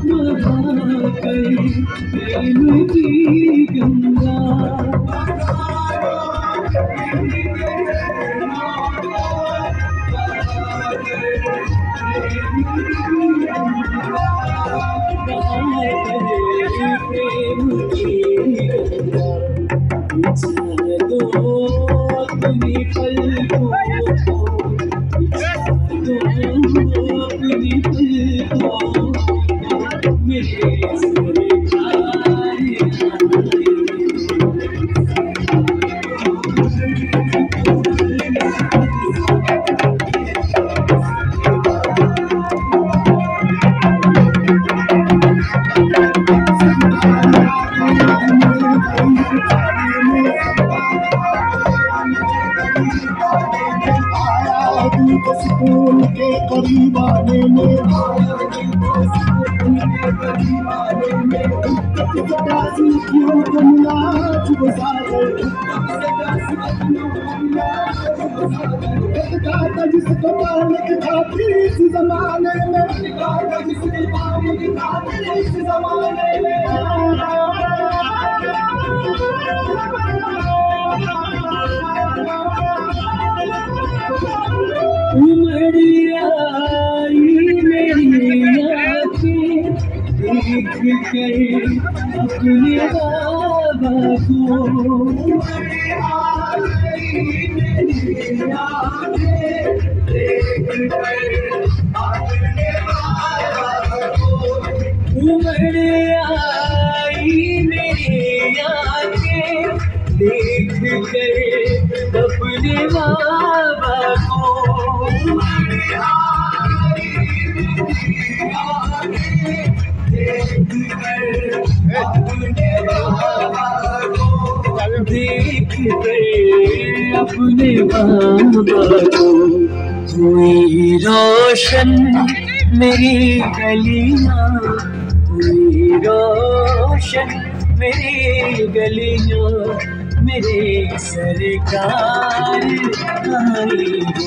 महाकर प्रेम की गंगा। अपनी पलकों अपनी पलकों मेरे सुकून के करीब आने में क्यों दुनिया चुप सागर जिसको मालिक था इस जमाने में जिसके मालिक था इस जमाने में उमड़ आई मेरी आँखें देख कर अपने बाबा को। उमड़ आई मेरी आँखें देख कर अपने बाबा को। उमड़ आई मेरी आँखें देख कर अपने बाबा को। देख कर अपने बाबा को हुई रोशन मेरी गलियां, हुई रोशन मेरी गलियां, मेरे सरकार आई है।